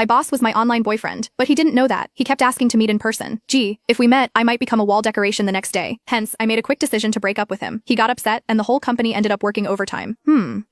My boss was my online boyfriend, but he didn't know that. He kept asking to meet in person. Gee, if we met, I might become a wall decoration the next day. Hence, I made a quick decision to break up with him. He got upset, and the whole company ended up working overtime.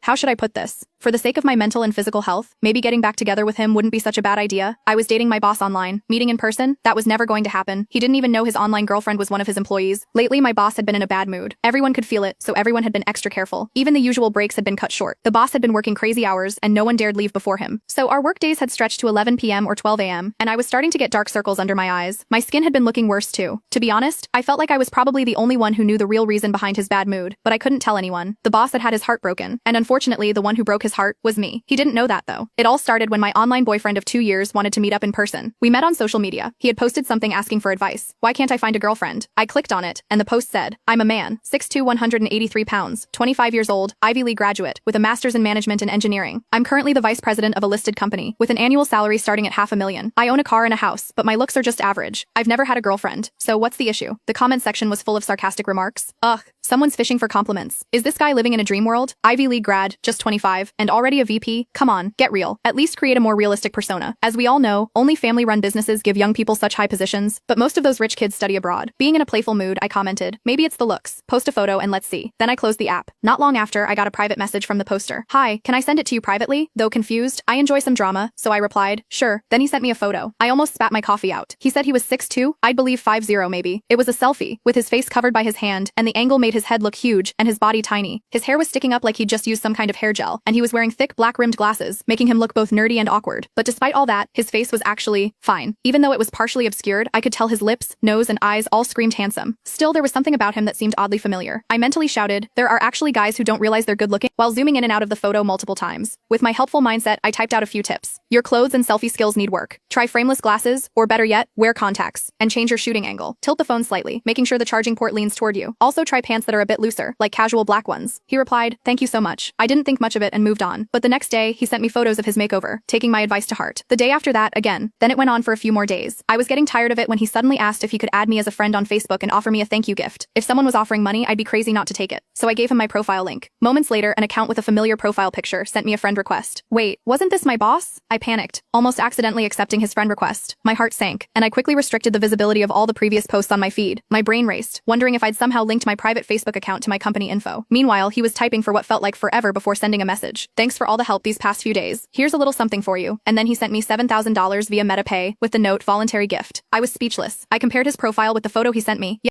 How should I put this? For the sake of my mental and physical health, maybe getting back together with him wouldn't be such a bad idea. I was dating my boss online. Meeting in person? That was never going to happen. He didn't even know his online girlfriend was one of his employees. Lately, my boss had been in a bad mood. Everyone could feel it, so everyone had been extra careful. Even the usual breaks had been cut short. The boss had been working crazy hours, and no one dared leave before him. So our work days had stretched to 11 p.m. or 12 a.m., and I was starting to get dark circles under my eyes. My skin had been looking worse too. To be honest, I felt like I was probably the only one who knew the real reason behind his bad mood, but I couldn't tell anyone. The boss had had his heart broken, and unfortunately, the one who broke his heart was me. He didn't know that though. It all started when my online boyfriend of 2 years wanted to meet up in person. We met on social media. He had posted something asking for advice. Why can't I find a girlfriend? I clicked on it, and the post said, I'm a man, 6'2", 183 pounds, 25 years old, Ivy League graduate, with a master's in management and engineering. I'm currently the vice president of a listed company, with an annual salary starting at $500,000. I own a car and a house, but my looks are just average. I've never had a girlfriend. So what's the issue? The comment section was full of sarcastic remarks. Ugh, someone's fishing for compliments. Is this guy living in a dream world? Ivy League grad, just 25, and already a VP? Come on, get real. At least create a more realistic persona. As we all know, only family-run businesses give young people such high positions, but most of those rich kids study abroad. Being in a playful mood, I commented, maybe it's the looks. Post a photo and let's see. Then I closed the app. Not long after, I got a private message from the poster. Hi, can I send it to you privately? Though confused, I enjoy some drama, so I replied, sure. Then he sent me a photo. I almost spat my coffee out. He said he was 6'2", I'd believe 5'0" maybe. It was a selfie, with his face covered by his hand, and the angle made his head look huge, and his body tiny. His hair was sticking up like he'd just used some kind of hair gel, and he was wearing thick black-rimmed glasses, making him look both nerdy and awkward. But despite all that, his face was actually fine. Even though it was partially obscured, I could tell his lips, nose, and eyes all screamed handsome. Still, there was something about him that seemed oddly familiar. I mentally shouted, there are actually guys who don't realize they're good looking, while zooming in and out of the photo multiple times. With my helpful mindset, I typed out a few tips. Your clothes and selfie skills need work. Try frameless glasses, or better yet, wear contacts. And change your shooting angle. Tilt the phone slightly, making sure the charging port leans toward you. Also try pants that are a bit looser, like casual black ones. He replied, thank you so much. I didn't think much of it and moved on. But the next day, he sent me photos of his makeover, taking my advice to heart. The day after that, again. Then it went on for a few more days. I was getting tired of it when he suddenly asked if he could add me as a friend on Facebook and offer me a thank you gift. If someone was offering money, I'd be crazy not to take it. So I gave him my profile link. Moments later, an account with a familiar profile picture sent me a friend request. Wait, wasn't this my boss? I panicked, almost accidentally accepting his friend request. My heart sank, and I quickly restricted the visibility of all the previous posts on my feed. My brain raced, wondering if I'd somehow linked my private Facebook account to my company info. Meanwhile, he was typing for what felt like forever before sending a message. Thanks for all the help these past few days. Here's a little something for you. And then he sent me $7,000 via MetaPay with the note voluntary gift. I was speechless. I compared his profile with the photo he sent me.